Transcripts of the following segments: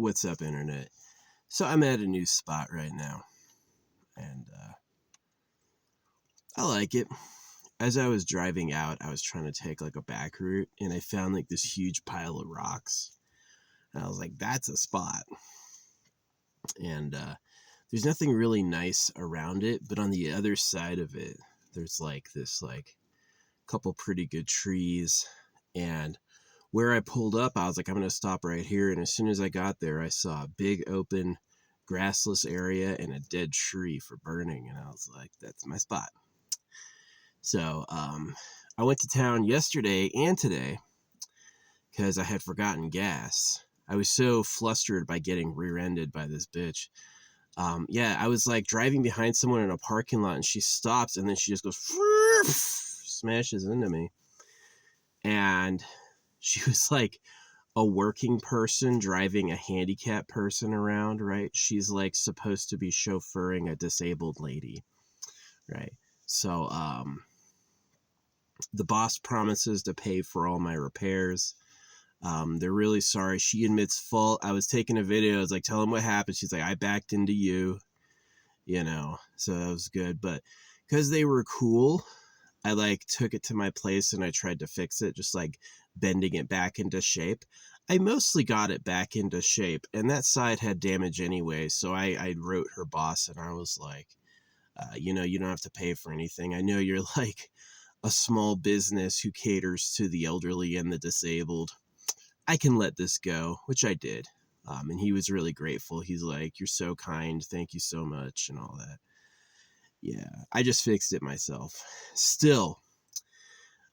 What's up, internet? So I'm at a new spot right now, and I like it. As I was driving out, I was trying to take like a back route, and I found like this huge pile of rocks, and I was like, "That's a spot." And there's nothing really nice around it, but on the other side of it, there's like this like couple pretty good trees, and where I pulled up, I was like, I'm going to stop right here. And as soon as I got there, I saw a big open grassless area and a dead tree for burning. And I was like, that's my spot. So I went to town yesterday and today because I had forgotten gas. I was so flustered by getting rear-ended by this bitch. Yeah, I was like driving behind someone in a parking lot and she stops and then she just goes, smashes into me. And she was like a working person driving a handicapped person around, right? She's like supposed to be chauffeuring a disabled lady, right? So the boss promises to pay for all my repairs. They're really sorry. She admits fault. I was taking a video. I was like, tell them what happened. She's like, I backed into you, so that was good. But because they were cool, I like took it to my place and I tried to fix it, just like bending it back into shape. I mostly got it back into shape, and that side had damage anyway. So I wrote her boss and I was like, you don't have to pay for anything. I know you're like a small business who caters to the elderly and the disabled. I can let this go, which I did. And he was really grateful. He's like, you're so kind. Thank you so much, and all that. Yeah, I just fixed it myself. Still,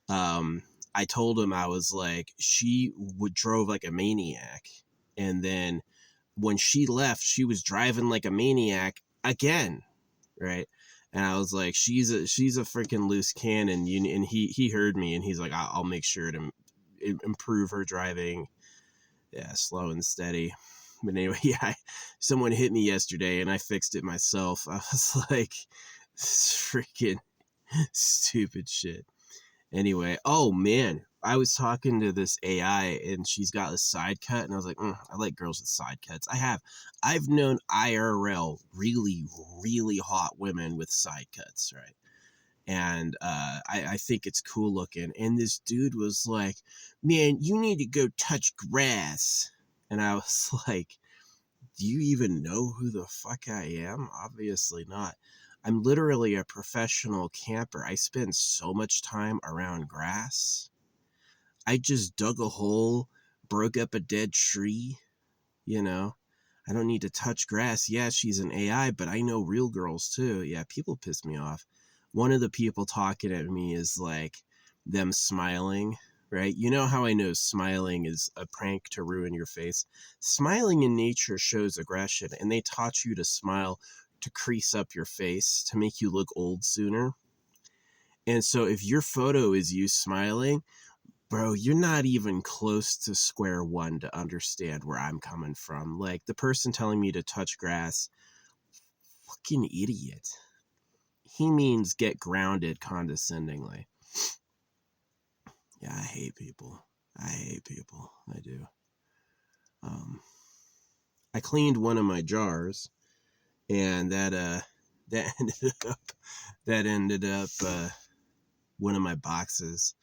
I told him, I was like, she drove like a maniac. And then when she left, she was driving like a maniac again. Right. And I was like, she's a freaking loose cannon. And he heard me and he's like, I'll make sure to improve her driving. Yeah. Slow and steady. But anyway, yeah, someone hit me yesterday and I fixed it myself. I was like, this freaking stupid shit. Anyway, oh man, I was talking to this AI and she's got a side cut, and I was like, I like girls with side cuts. I've known IRL really, really hot women with side cuts, right? And I think it's cool looking. And this dude was like, man, you need to go touch grass. And I was like, do you even know who the fuck I am? Obviously not. I'm literally a professional camper. I spend so much time around grass. I just dug a hole, broke up a dead tree, you know. I don't need to touch grass. Yeah, she's an AI, but I know real girls too. Yeah, people piss me off. One of the people talking at me is like them smiling, right? You know how I know smiling is a prank to ruin your face? Smiling in nature shows aggression, and they taught you to smile to crease up your face to make you look old sooner. And so if your photo is you smiling, bro, you're not even close to square one to understand where I'm coming from. Like the person telling me to touch grass, fucking idiot. He means get grounded condescendingly. Yeah, I hate people. I do. I cleaned one of my jars, and that ended up one of my boxes.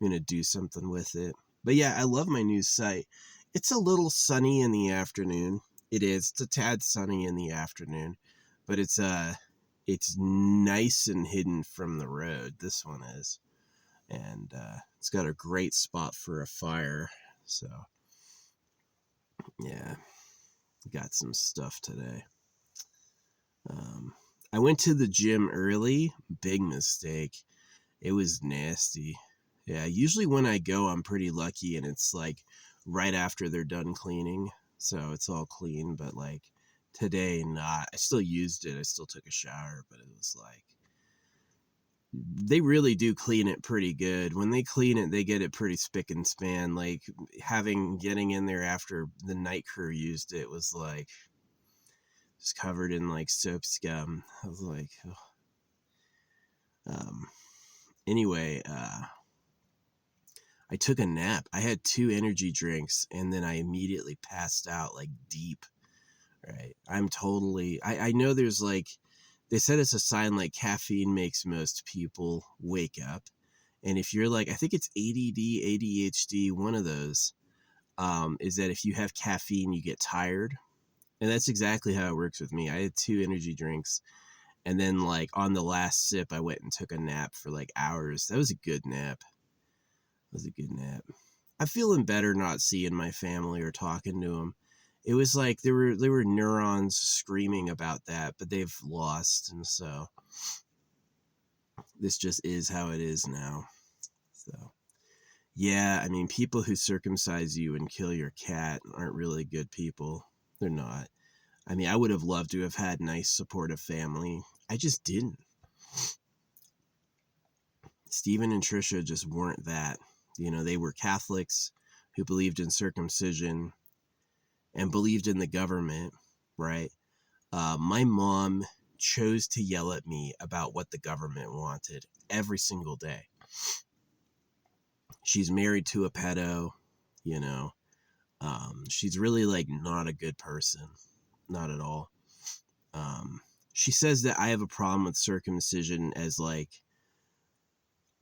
I'm gonna do something with it. But yeah, I love my new site. It's a little sunny in the afternoon. It is. It's a tad sunny in the afternoon, but it's nice and hidden from the road. This one is, and it's got a great spot for a fire. So yeah, got some stuff today. I went to the gym early. Big mistake. It was nasty. Yeah, usually when I go, I'm pretty lucky, and it's like right after they're done cleaning, so it's all clean. But like today, not. I still used it. I still took a shower, but it was like they really do clean it pretty good. When they clean it, they get it pretty spick and span. Like getting in there after the night crew used it was like just covered in like soap scum. I was like, oh. Anyway, I took a nap. I had 2 energy drinks and then I immediately passed out like deep, right? I know there's like, they said it's a sign like caffeine makes most people wake up. And if you're like, I think it's ADD, ADHD, one of those, is that if you have caffeine, you get tired. And that's exactly how it works with me. I had 2 energy drinks. And then like on the last sip, I went and took a nap for like hours. That was a good nap. It was a good nap. I'm feeling better not seeing my family or talking to them. It was like there were neurons screaming about that, but they've lost, and so this just is how it is now. So yeah, I mean, people who circumcise you and kill your cat aren't really good people. They're not. I mean, I would have loved to have had nice, supportive family. I just didn't. Stephen and Trisha just weren't that. You know, they were Catholics who believed in circumcision and believed in the government, right? My mom chose to yell at me about what the government wanted every single day. She's married to a pedo, you know. She's really like not a good person, not at all. She says that I have a problem with circumcision as like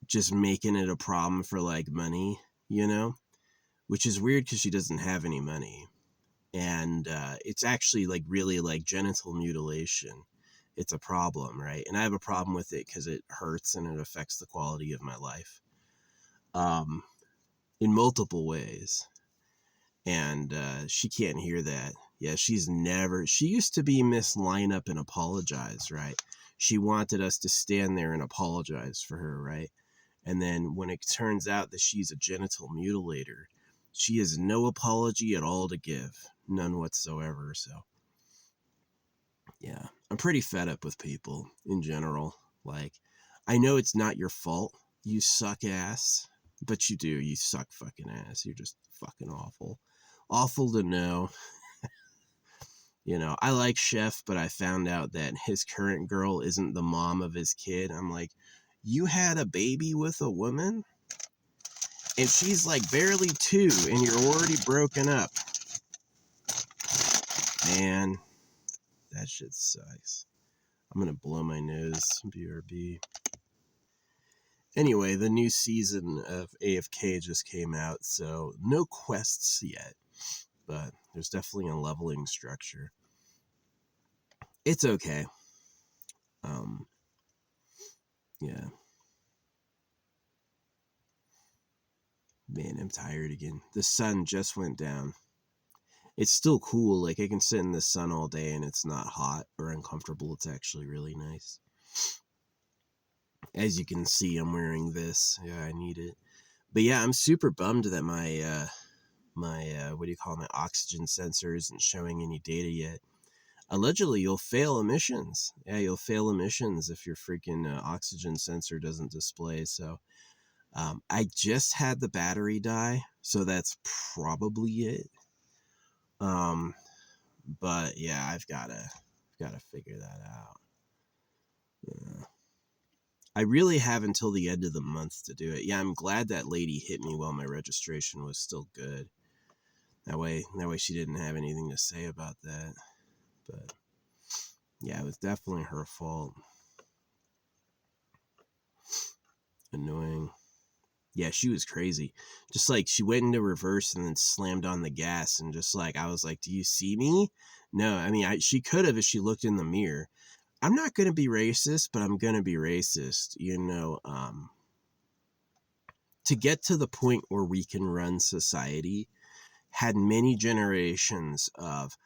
just making it a problem for like money, you know, which is weird because she doesn't have any money. And it's actually like really like genital mutilation. It's a problem, right? And I have a problem with it because it hurts and it affects the quality of my life in multiple ways. And she can't hear that. Yeah, she used to be Miss Line Up and Apologize, right? She wanted us to stand there and apologize for her, right? And then when it turns out that she's a genital mutilator, she has no apology at all to give. None whatsoever. So, yeah, I'm pretty fed up with people in general. Like, I know it's not your fault. You suck ass. But you do. You suck fucking ass. You're just fucking awful. Awful to know. You know, I like Chef, but I found out that his current girl isn't the mom of his kid. I'm like, you had a baby with a woman? And she's like barely 2 and you're already broken up. Man, that shit sucks. I'm gonna blow my nose. BRB. Anyway, the new season of AFK just came out, so no quests yet. But there's definitely a leveling structure. It's okay. Yeah. Man, I'm tired again. The sun just went down. It's still cool. Like, I can sit in the sun all day and it's not hot or uncomfortable. It's actually really nice. As you can see, I'm wearing this. Yeah, I need it. But yeah, I'm super bummed that my what do you call it, my oxygen sensor isn't showing any data yet. Allegedly, you'll fail emissions. Yeah, you'll fail emissions if your freaking oxygen sensor doesn't display. So I just had the battery die, so that's probably it. But yeah, I've gotta figure that out. Yeah. I really have until the end of the month to do it. Yeah, I'm glad that lady hit me while my registration was still good. That way she didn't have anything to say about that. But yeah, it was definitely her fault. Annoying. Yeah, she was crazy. Just like she went into reverse and then slammed on the gas and just like, I was like, do you see me? No, I mean, she could have if she looked in the mirror. I'm not going to be racist, but I'm going to be racist, you know, to get to the point where we can run society had many generations of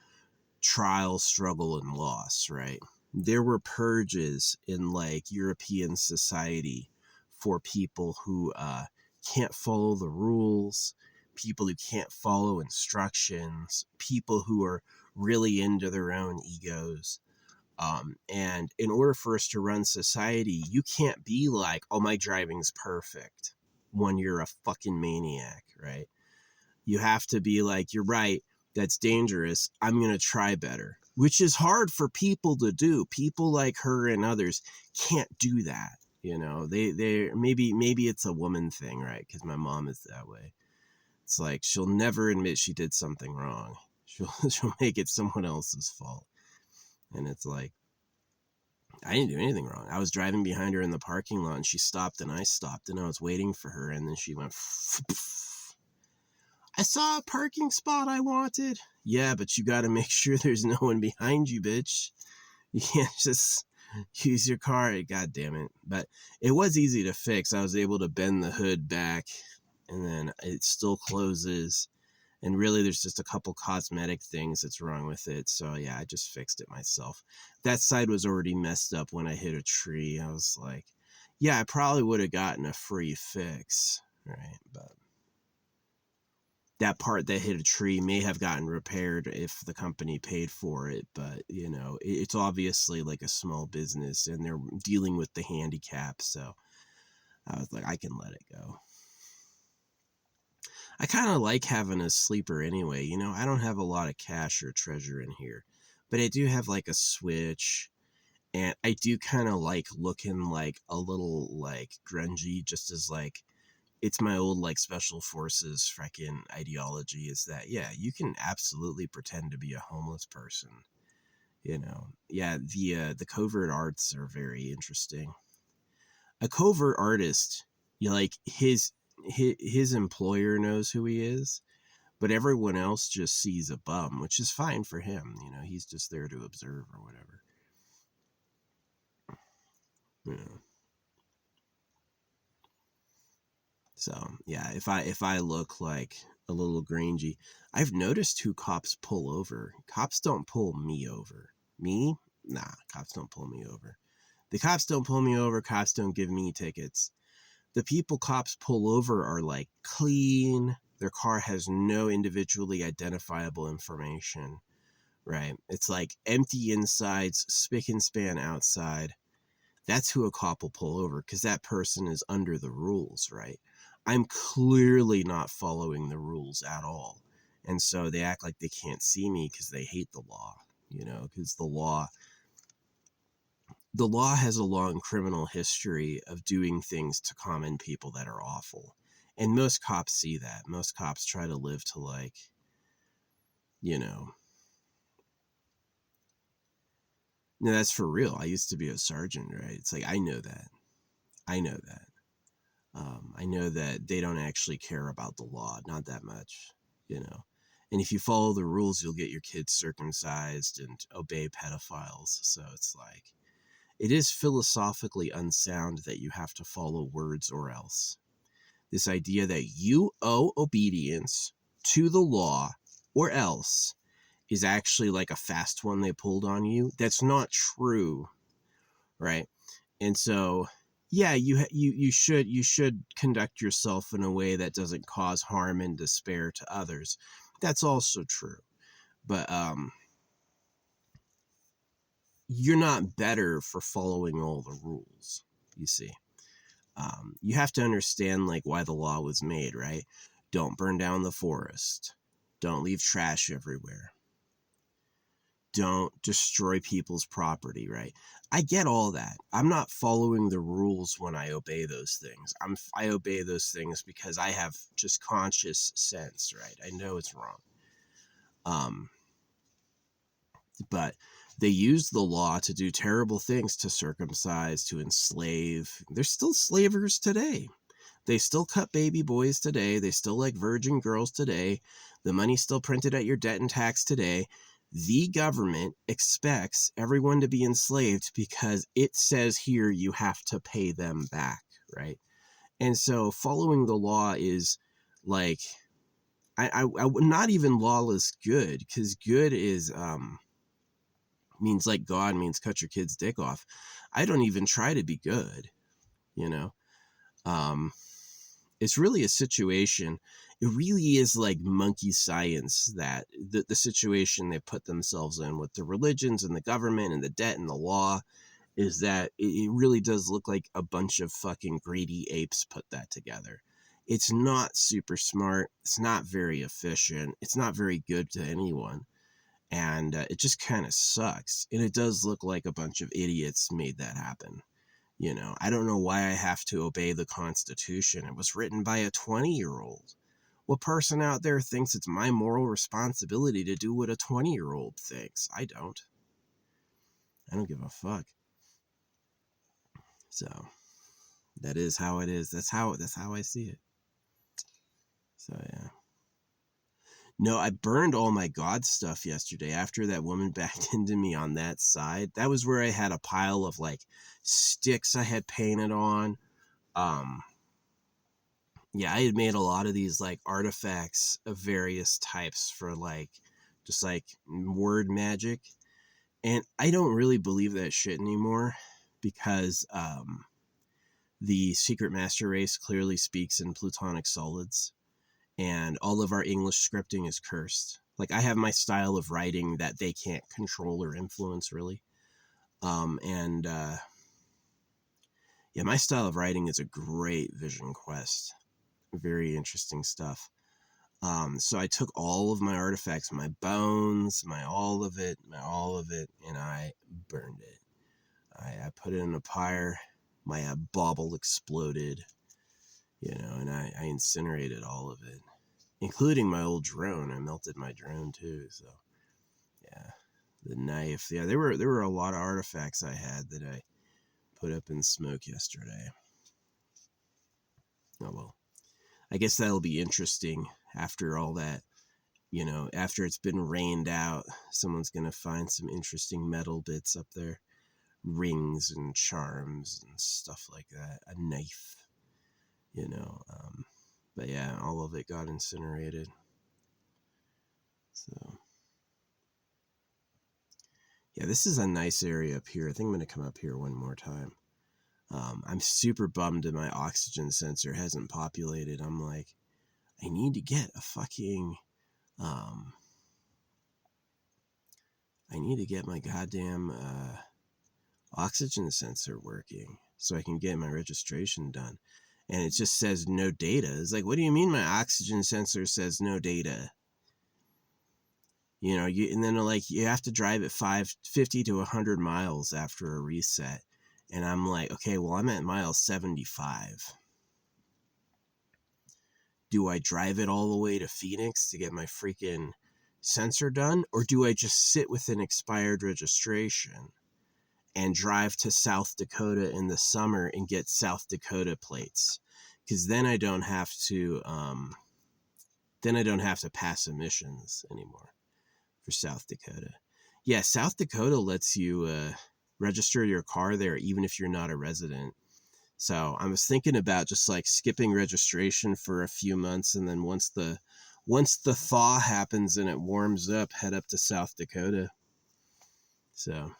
trial, struggle, and loss, right? There were purges in like European society for people who can't follow the rules, people who can't follow instructions, people who are really into their own egos. And in order for us to run society, you can't be like, oh, my driving's perfect when you're a fucking maniac, right? You have to be like, you're right, that's dangerous. I'm going to try better, which is hard for people to do. People like her and others can't do that. You know, they maybe it's a woman thing, right? Because my mom is that way. It's like she'll never admit she did something wrong. She'll make it someone else's fault. And it's like, I didn't do anything wrong. I was driving behind her in the parking lot and she stopped and I stopped and I was waiting for her and then she went, I saw a parking spot I wanted. Yeah, but you got to make sure there's no one behind you, bitch. You can't just use your car. God damn it. But it was easy to fix. I was able to bend the hood back and then it still closes. And really, there's just a couple cosmetic things that's wrong with it. So yeah, I just fixed it myself. That side was already messed up when I hit a tree. I was like, yeah, I probably would have gotten a free fix, right? But that part that hit a tree may have gotten repaired if the company paid for it. But, you know, it's obviously like a small business and they're dealing with the handicap. So I was like, I can let it go. I kind of like having a sleeper anyway. You know, I don't have a lot of cash or treasure in here, but I do have like a Switch and I do kind of like looking like a little like grungy, just as like, it's my old like special forces freaking ideology is that, yeah, you can absolutely pretend to be a homeless person. You know, yeah, the covert arts are very interesting. A covert artist, you know, like his employer knows who he is, but everyone else just sees a bum, which is fine for him. You know, he's just there to observe or whatever. You know. So yeah, if I look like a little grangy, I've noticed who cops pull over. Cops don't pull me over. Me? Nah, cops don't pull me over. The cops don't pull me over. Cops don't give me tickets. The people cops pull over are like clean. Their car has no individually identifiable information, right? It's like empty insides, spick and span outside. That's who a cop will pull over because that person is under the rules, right? I'm clearly not following the rules at all. And so they act like they can't see me because they hate the law, you know, because the law has a long criminal history of doing things to common people that are awful. And most cops see that. Most cops try to live to like, you know, no, that's for real. I used to be a sergeant, right? It's like, I know that. I know that. I know that they don't actually care about the law, not that much, you know. And if you follow the rules, you'll get your kids circumcised and obey pedophiles. So it's like, it is philosophically unsound that you have to follow words or else. This idea that you owe obedience to the law or else is actually like a fast one they pulled on you. That's not true, right? And so, yeah, you should conduct yourself in a way that doesn't cause harm and despair to others. That's also true. But you're not better for following all the rules, you see. You have to understand like why the law was made, right? Don't burn down the forest. Don't leave trash everywhere. Don't destroy people's property, right? I get all that. I'm not following the rules when I obey those things. I obey those things because I have just conscious sense, right? I know it's wrong. Um, but they used the law to do terrible things, to circumcise, to enslave. They're still slavers today. They still cut baby boys today. They still like virgin girls today. The money's still printed at your debt and tax today. The government expects everyone to be enslaved because it says here you have to pay them back, right? And so following the law is like, I not even lawless good, because good is means like God means cut your kid's dick off. I don't even try to be good, you know. It's really a situation. It really is like monkey science, that the situation they put themselves in with the religions and the government and the debt and the law is that it really does look like a bunch of fucking greedy apes put that together. It's not super smart. It's not very efficient. It's not very good to anyone. And it just kind of sucks. And it does look like a bunch of idiots made that happen. I don't know why I have to obey the Constitution. It was written by a 20-year-old. What person out there thinks it's my moral responsibility to do what a 20-year-old thinks? I don't give a fuck. So that is how it is. That's how I see it. So yeah. No, I burned all my God stuff yesterday after that woman backed into me on that side. That was where I had a pile of like sticks I had painted on. Yeah, I had made a lot of these like artifacts of various types for like just like word magic. And I don't really believe that shit anymore because the secret master race clearly speaks in plutonic solids, and all of our English scripting is cursed. Like I have my style of writing that they can't control or influence really. Yeah, my style of writing is a great vision quest. Very interesting stuff. So I took all of my artifacts, my bones, my all of it, and I burned it. I put it in a pyre. My bauble exploded, and I incinerated all of it, including my old drone. I melted my drone too. So yeah, the knife. Yeah, there were a lot of artifacts I had that I put up in smoke yesterday. Oh well, I guess that'll be interesting after all that. After it's been rained out, someone's going to find some interesting metal bits up there. Rings and charms and stuff like that. A knife, But yeah, all of it got incinerated. So, yeah, this is a nice area up here. I think I'm going to come up here one more time. I'm super bummed that my oxygen sensor hasn't populated. I'm like, I need to get a fucking... I need to get my goddamn oxygen sensor working so I can get my registration done. And it just says no data. It's like, what do you mean my oxygen sensor says no data? And then like you have to drive at 50 to 100 miles after a reset. And I'm like, okay, well, I'm at mile 75. Do I drive it all the way to Phoenix to get my freaking sensor done? Or do I just sit with an expired registration and drive to South Dakota in the summer and get South Dakota plates? Because then I don't have to pass emissions anymore for South Dakota. Yeah, South Dakota lets you register your car there even if you're not a resident. So I was thinking about just like skipping registration for a few months, and then once the thaw happens and it warms up, head up to South Dakota. So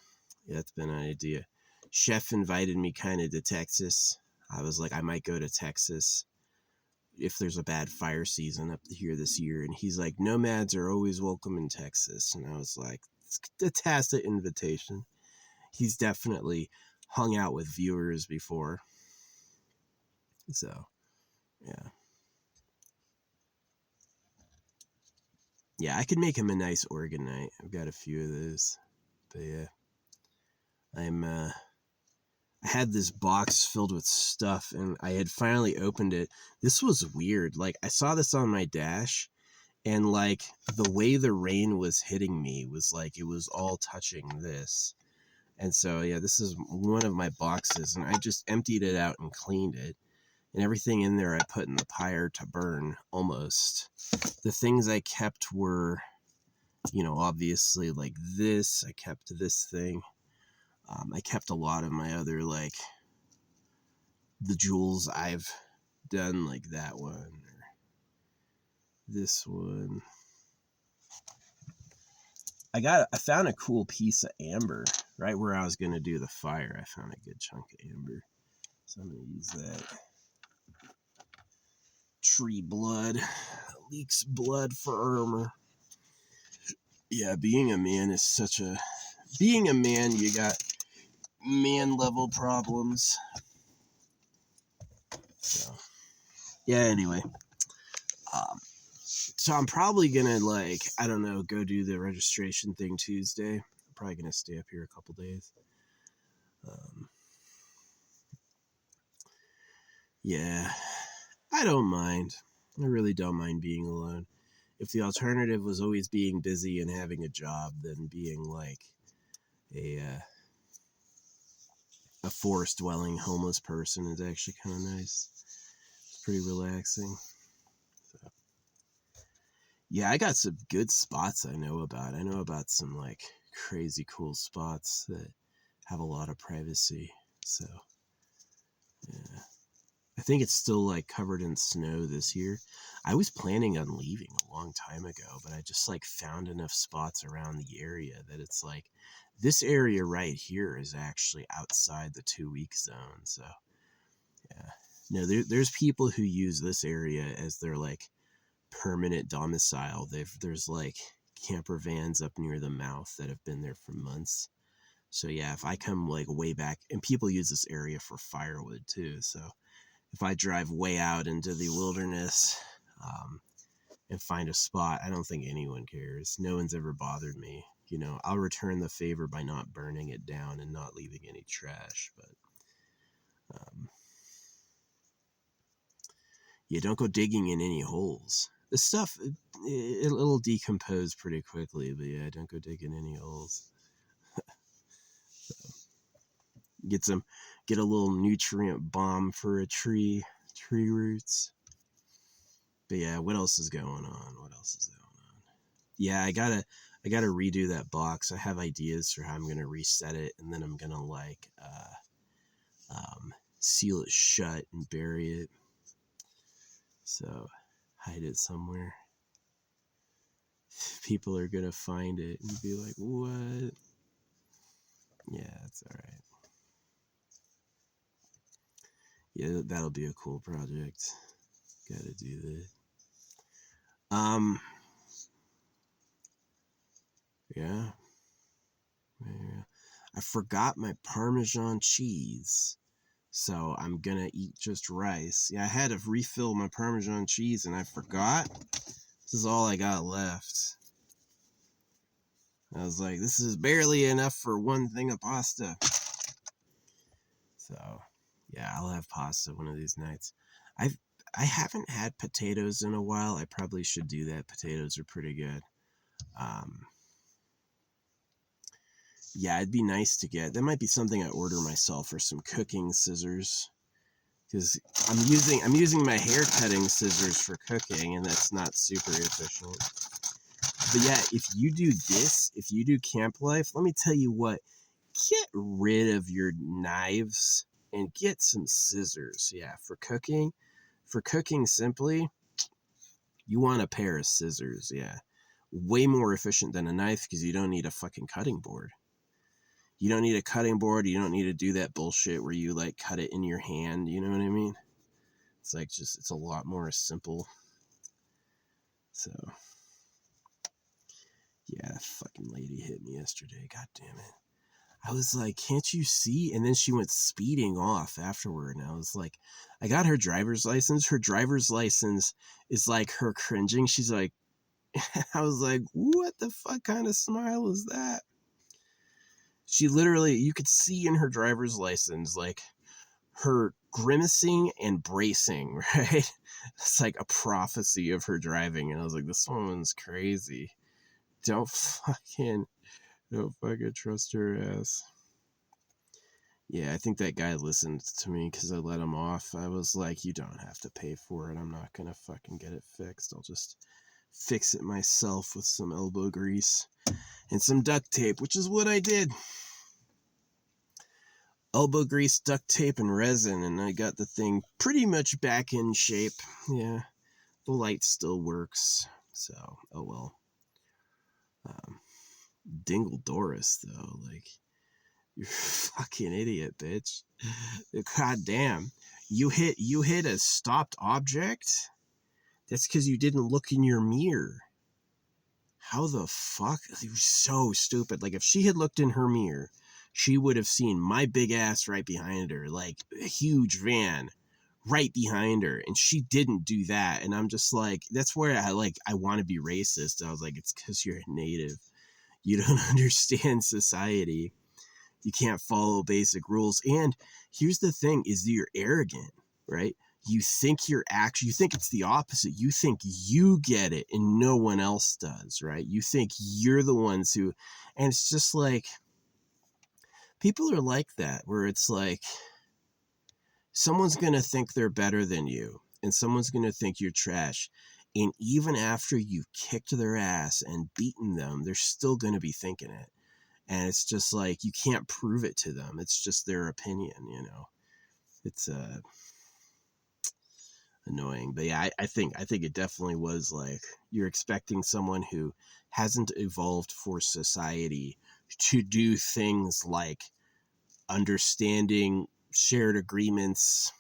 yeah, that's been an idea. Chef invited me kind of to Texas. I was like, I might go to Texas if there's a bad fire season up here this year. And he's like, nomads are always welcome in Texas. And I was like, it's a tacit invitation. He's definitely hung out with viewers before. So, yeah. Yeah, I could make him a nice Organite. I've got a few of those. But yeah, I had this box filled with stuff and I had finally opened it. This was weird. Like I saw this on my dash and like the way the rain was hitting me was like it was all touching this. And so yeah, this is one of my boxes and I just emptied it out and cleaned it. And everything in there I put in the pyre to burn almost. The things I kept were, obviously like this. I kept this thing. I kept a lot of my other, like, the jewels I've done, like that one, or this one. I found a cool piece of amber right where I was going to do the fire. I found a good chunk of amber. So I'm going to use that. Tree blood. Leaks blood for armor. Yeah, being a man, you got man level problems. So, yeah, anyway. So I'm probably gonna go do the registration thing Tuesday. I'm probably gonna stay up here a couple days. Yeah, I don't mind. I really don't mind being alone. If the alternative was always being busy and having a job, then being like a forest dwelling homeless person is actually kind of nice. It's pretty relaxing. So, yeah, I got some good spots I know about. I know about some like crazy cool spots that have a lot of privacy. So, yeah. I think it's still like covered in snow this year. I was planning on leaving a long time ago, but I just like found enough spots around the area that it's like this area right here is actually outside the 2 week zone. So, yeah. No, there's people who use this area as their like permanent domicile. There's like camper vans up near the mouth that have been there for months. So yeah, if I come like way back, and people use this area for firewood too. So if I drive way out into the wilderness and find a spot, I don't think anyone cares. No one's ever bothered me. You know, I'll return the favor by not burning it down and not leaving any trash. But yeah, don't go digging in any holes. The stuff, it'll decompose pretty quickly, but yeah, don't go digging any holes. Get a little nutrient bomb for tree roots. But yeah, what else is going on? Yeah, I gotta redo that box. I have ideas for how I'm gonna reset it, and then I'm gonna like seal it shut and bury it. So hide it somewhere. People are gonna find it and be like, "What?" Yeah, it's all right. Yeah, that'll be a cool project. Gotta do that. Yeah. I forgot my Parmesan cheese. So I'm gonna eat just rice. Yeah, I had to refill my Parmesan cheese and I forgot. This is all I got left. I was like, this is barely enough for one thing of pasta. So yeah, I'll have pasta one of these nights. I haven't had potatoes in a while. I probably should do that. Potatoes are pretty good. Yeah, it'd be nice to get. That might be something I order myself, or some cooking scissors, because I'm using my hair cutting scissors for cooking, and that's not super efficient. But yeah, if you do camp life, let me tell you what, get rid of your knives and get some scissors. Yeah, for cooking simply, you want a pair of scissors. Yeah, way more efficient than a knife because you don't need a fucking cutting board. You don't need a cutting board. You don't need to do that bullshit where you like cut it in your hand. You know what I mean? It's like it's a lot more simple. So, yeah, that fucking lady hit me yesterday. God damn it. I was like, can't you see? And then she went speeding off afterward. And I was like, I got her driver's license. Her driver's license is like her cringing. She's like, I was like, what the fuck kind of smile is that? She literally, you could see in her driver's license, like her grimacing and bracing, right? It's like a prophecy of her driving. And I was like, this woman's crazy. Don't fucking trust her ass. Yeah, I think that guy listened to me because I let him off. I was like, you don't have to pay for it. I'm not going to fucking get it fixed. I'll just fix it myself with some elbow grease and some duct tape, which is what I did. Elbow grease, duct tape, and resin, and I got the thing pretty much back in shape. Yeah, the light still works, so, oh well. Dingle Doris, though, like, you're a fucking idiot, bitch. God damn. You hit a stopped object? That's because you didn't look in your mirror. How the fuck? You're so stupid. Like, if she had looked in her mirror, she would have seen my big ass right behind her, like a huge van right behind her, and she didn't do that. And I'm just like, that's where I want to be racist. I was like, it's because you're a native. You don't understand society. You can't follow basic rules. And here's the thing is that you're arrogant, right? you think you think it's the opposite. You think you get it and no one else does, right? You think you're the ones who, and it's just like, people are like that, where it's like, someone's going to think they're better than you and someone's going to think you're trash. And even after you've kicked their ass and beaten them, they're still going to be thinking it. And it's just like, you can't prove it to them. It's just their opinion, you know. It's annoying. But yeah, I think it definitely was like, you're expecting someone who hasn't evolved for society to do things like understanding shared agreements,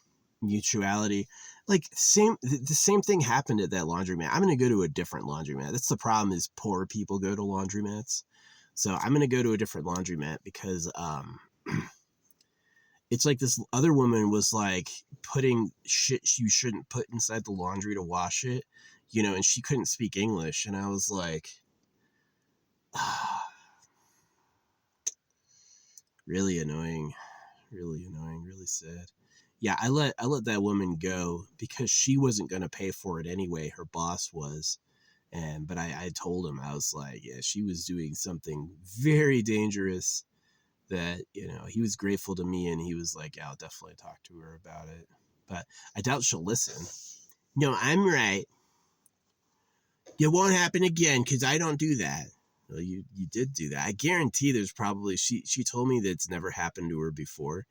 mutuality. Like the same thing happened at that laundromat. I'm going to go to a different laundromat. That's the problem, is poor people go to laundromats. So I'm going to go to a different laundromat because it's like, this other woman was like putting shit you shouldn't put inside the laundry to wash it, you know, and she couldn't speak English. And I was like, really annoying, really annoying, really sad. Yeah, I let that woman go because she wasn't going to pay for it anyway. Her boss was. But I told him, I was like, yeah, she was doing something very dangerous, that, you know, he was grateful to me and he was like, yeah, I'll definitely talk to her about it. But I doubt she'll listen. No, I'm right. It won't happen again because I don't do that. Well, you did do that. I guarantee there's probably, she told me that it's never happened to her before.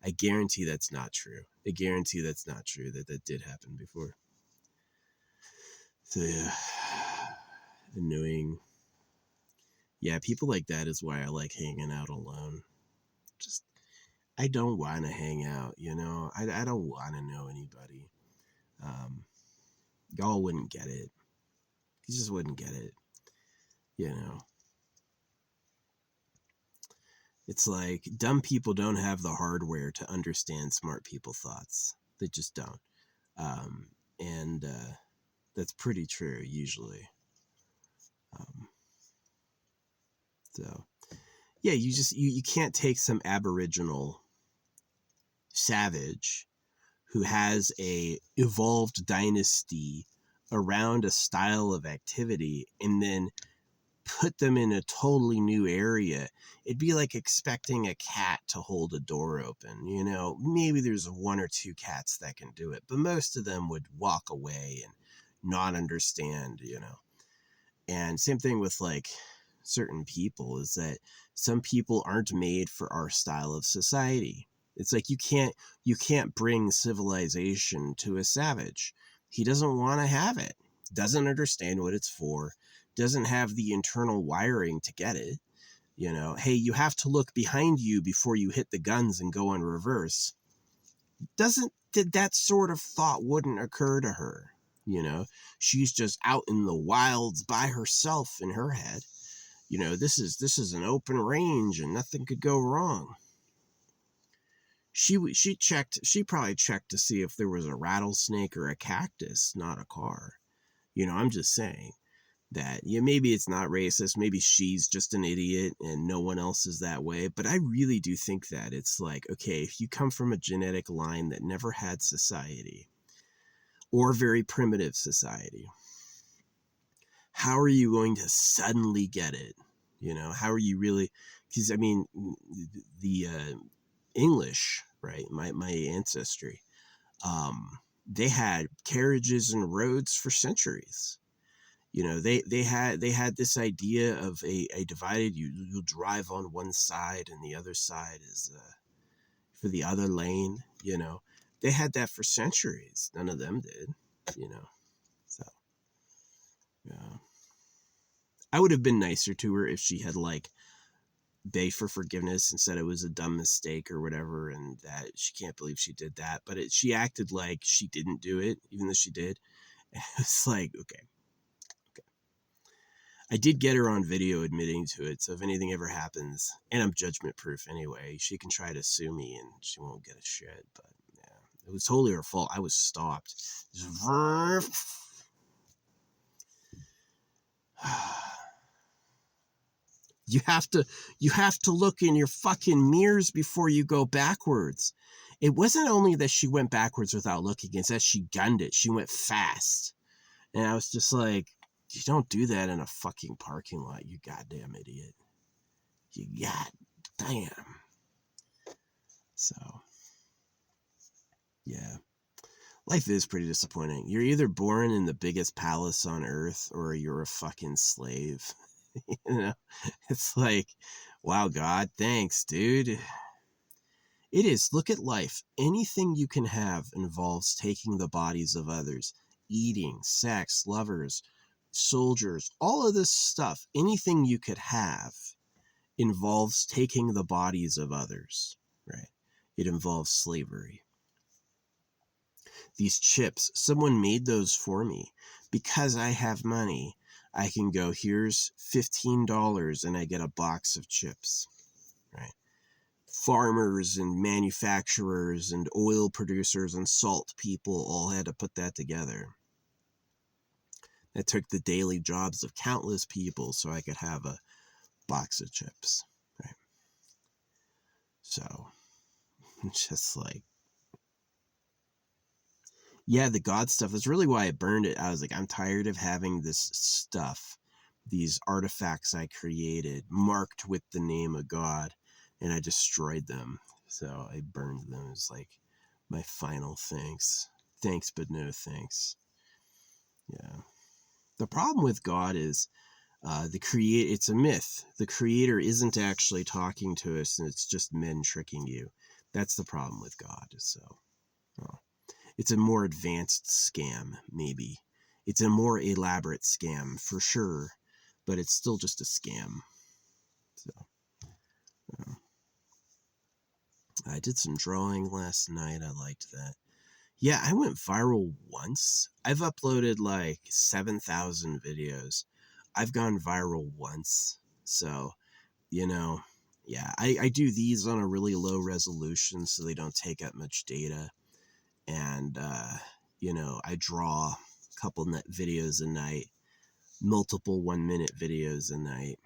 I guarantee that's not true. I guarantee that's not true, that did happen before. So yeah, annoying. Yeah, people like that is why I like hanging out alone. Just, I don't want to hang out, you know. I don't want to know anybody. Y'all wouldn't get it. You just wouldn't get it, you know. It's like, dumb people don't have the hardware to understand smart people thoughts. They just don't. And that's pretty true usually. So yeah, you can't take some aboriginal savage who has a evolved dynasty around a style of activity and then put them in a totally new area. It'd be like expecting a cat to hold a door open. You know, maybe there's one or two cats that can do it, but most of them would walk away and not understand, you know. And same thing with like certain people, is that some people aren't made for our style of society. It's like, you can't bring civilization to a savage. He doesn't want to have it. Doesn't understand what it's for. Doesn't have the internal wiring to get it. You know, hey, you have to look behind you before you hit the guns and go in reverse. That sort of thought wouldn't occur to her. You know, she's just out in the wilds by herself in her head. You know, this is an open range and nothing could go wrong. She probably checked to see if there was a rattlesnake or a cactus, not a car. You know, I'm just saying that, yeah, maybe it's not racist. Maybe she's just an idiot and no one else is that way. But I really do think that it's like, okay, if you come from a genetic line that never had society, or very primitive society, how are you going to suddenly get it? You know, how are you really? Because I mean, the English, right? My ancestry, they had carriages and roads for centuries. You know, they had this idea of a divided. You'll drive on one side and the other side is for the other lane. You know, they had that for centuries. None of them did. You know, so yeah. I would have been nicer to her if she had like begged for forgiveness and said it was a dumb mistake or whatever, and that she can't believe she did that. But she acted like she didn't do it, even though she did. And it's like, okay. I did get her on video admitting to it, so if anything ever happens, and I'm judgment proof anyway, she can try to sue me and she won't get a shit. But yeah, it was totally her fault. I was stopped. You have to look in your fucking mirrors before you go backwards. It wasn't only that she went backwards without looking, it's that she gunned it. She went fast. And I was just like, you don't do that in a fucking parking lot, you goddamn idiot. You goddamn. So, yeah. Life is pretty disappointing. You're either born in the biggest palace on earth or you're a fucking slave. You know? It's like, wow, God, thanks, dude. It is. Look at life. Anything you can have involves taking the bodies of others. Eating, sex, lovers, soldiers, all of this stuff. Anything you could have involves taking the bodies of others, right? It involves slavery. These chips, someone made those for me. Because I have money, I can go, here's $15 and I get a box of chips, right? Farmers and manufacturers and oil producers and salt people all had to put that together. That took the daily jobs of countless people so I could have a box of chips, right? So, just like, yeah, the God stuff, that's really why I burned it. I was like, I'm tired of having this stuff, these artifacts I created, marked with the name of God, and I destroyed them. So I burned them as like my final thanks. Thanks, but no thanks. Yeah. The problem with God is it's a myth. The creator isn't actually talking to us, and it's just men tricking you. That's the problem with God. So, it's a more advanced scam, maybe. It's a more elaborate scam, for sure, but it's still just a scam. So, I did some drawing last night. I liked that. Yeah, I went viral once. I've uploaded like 7,000 videos. I've gone viral once. So, yeah, I do these on a really low resolution so they don't take up much data. And, I draw a couple videos a night, multiple 1-minute videos a night.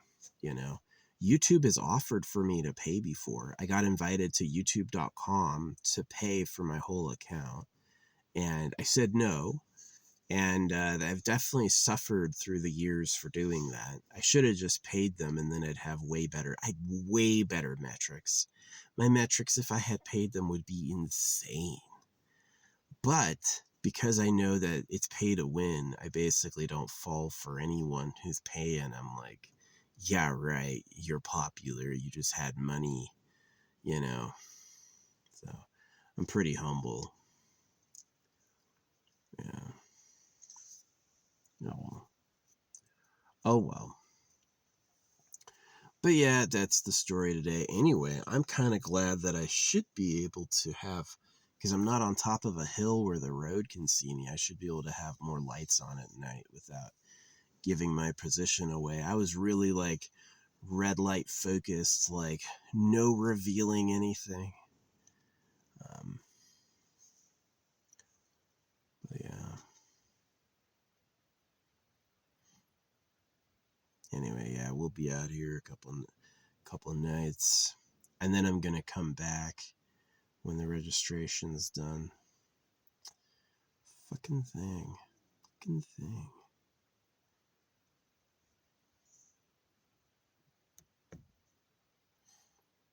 YouTube has offered for me to pay before. I got invited to youtube.com to pay for my whole account. And I said no. And I've definitely suffered through the years for doing that. I should have just paid them and then I'd have way better metrics. My metrics, if I had paid them, would be insane. But because I know that it's pay to win, I basically don't fall for anyone who's paying. I'm like, yeah, right, you're popular. You just had money, So I'm pretty humble. Yeah. Oh well. But yeah, that's the story today. Anyway, I'm kind of glad that I should be able to have, because I'm not on top of a hill where the road can see me. I should be able to have more lights on at night without giving my position away. I was really like red light focused, like no revealing anything. But yeah. Anyway, yeah, we'll be out here a couple nights, and then I'm gonna come back when the registration's done. Fucking thing.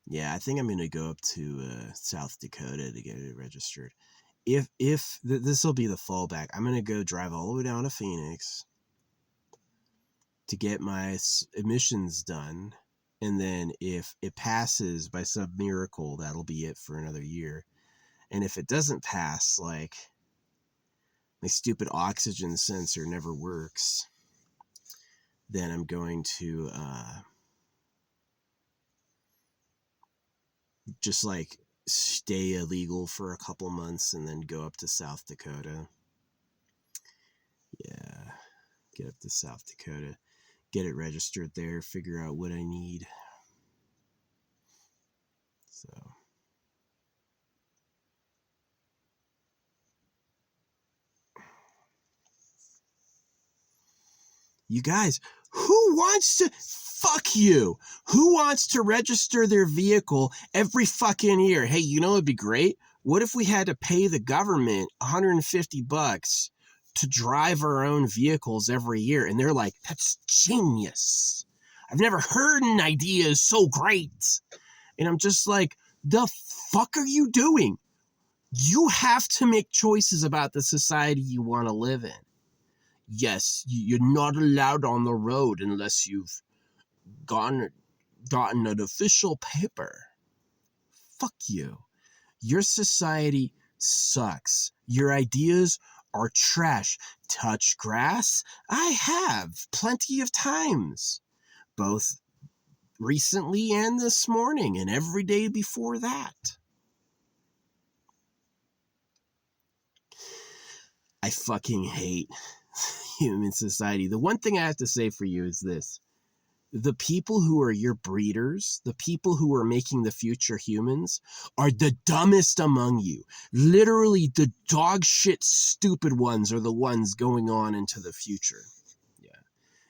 Yeah, I think I'm gonna go up to South Dakota to get it registered. If this will be the fallback, I'm gonna go drive all the way down to Phoenix to get my emissions done, and then if it passes by some miracle, that'll be it for another year. And if it doesn't pass, like my stupid oxygen sensor never works, then I'm going to just like stay illegal for a couple months and then go up to South Dakota. Yeah, get up to South Dakota, get it registered there, figure out what I need. So, you guys, who wants to, fuck you, who wants to register their vehicle every fucking year? Hey, it'd be great? What if we had to pay the government $150 to drive our own vehicles every year? And they're like, that's genius. I've never heard an idea is so great. And I'm just like, the fuck are you doing? You have to make choices about the society you want to live in. Yes, you're not allowed on the road unless you've gotten an official paper. Fuck you. Your society sucks. Your ideas are trash. Touch grass? I have plenty of times. Both recently and this morning and every day before that. I fucking hate human society. The one thing I have to say for you is this. The people who are your breeders, the people who are making the future humans, are the dumbest among you. Literally, the dog shit stupid ones are the ones going on into the future. Yeah.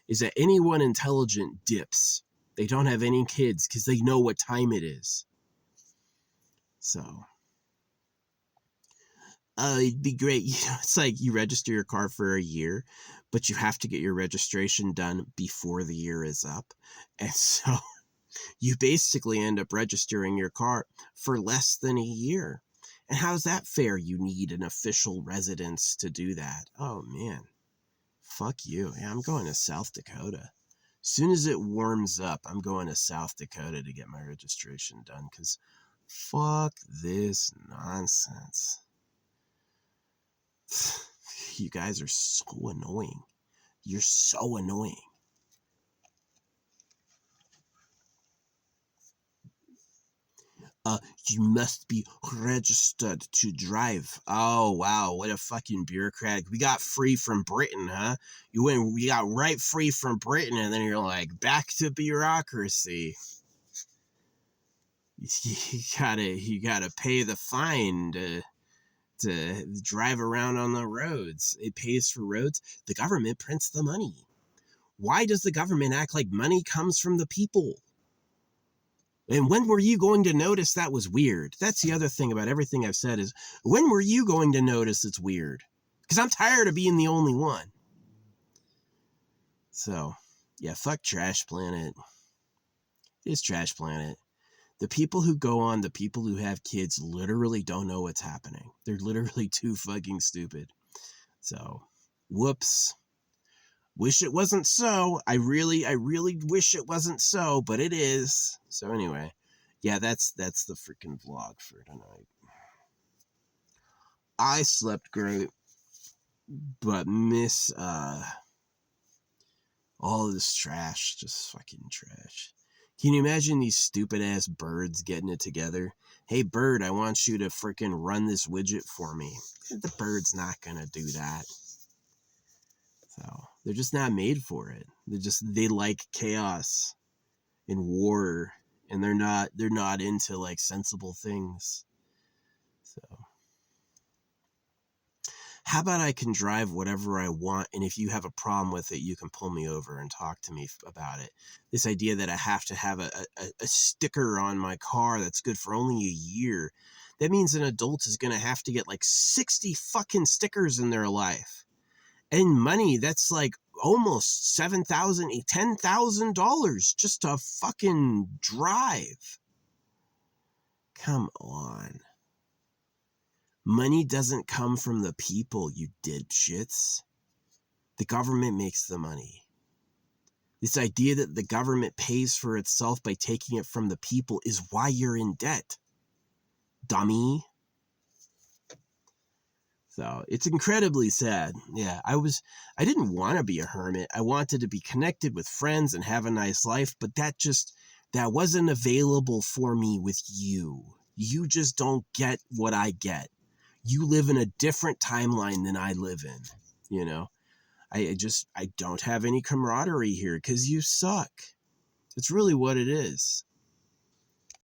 Is that anyone intelligent dips? They don't have any kids because they know what time it is. So, it'd be great. You know, it's like you register your car for a year, but you have to get your registration done before the year is up. And so you basically end up registering your car for less than a year. And how's that fair? You need an official residence to do that. Oh, man. Fuck you. Yeah, I'm going to South Dakota. As soon as it warms up, I'm going to South Dakota to get my registration done because fuck this nonsense. You guys are so annoying. You're so annoying. You must be registered to drive. Oh, wow. What a fucking bureaucratic. We got free from Britain, huh? We got right free from Britain, and then you're like, back to bureaucracy. You gotta pay the fine to drive around on the roads. It pays for roads. The government prints the money. Why does the government act like money comes from the people? And when were you going to notice that was weird? That's the other thing about everything I've said is, when were you going to notice it's weird? Because I'm tired of being the only one. So, yeah, fuck Trash Planet. It's Trash Planet. The people who go on, the people who have kids literally don't know what's happening. They're literally too fucking stupid. So, whoops. Wish it wasn't so. I really wish it wasn't so, but it is. So anyway, yeah, that's the freaking vlog for tonight. I slept great, but miss all of this trash, just fucking trash. Can you imagine these stupid ass birds getting it together? Hey bird, I want you to freaking run this widget for me. The bird's not gonna do that. So they're just not made for it. They like chaos and war, and they're not into like sensible things. So how about I can drive whatever I want, and if you have a problem with it, you can pull me over and talk to me about it. This idea that I have to have a sticker on my car that's good for only a year, that means an adult is going to have to get like 60 fucking stickers in their life. And money, that's like almost $7,000, $10,000 just to fucking drive. Come on. Money doesn't come from the people, you dipshits. The government makes the money. This idea that the government pays for itself by taking it from the people is why you're in debt. Dummy. So it's incredibly sad. Yeah, I didn't want to be a hermit. I wanted to be connected with friends and have a nice life, but that wasn't available for me with you. You just don't get what I get. You live in a different timeline than I live in, you know? I don't have any camaraderie here because you suck. It's really what it is.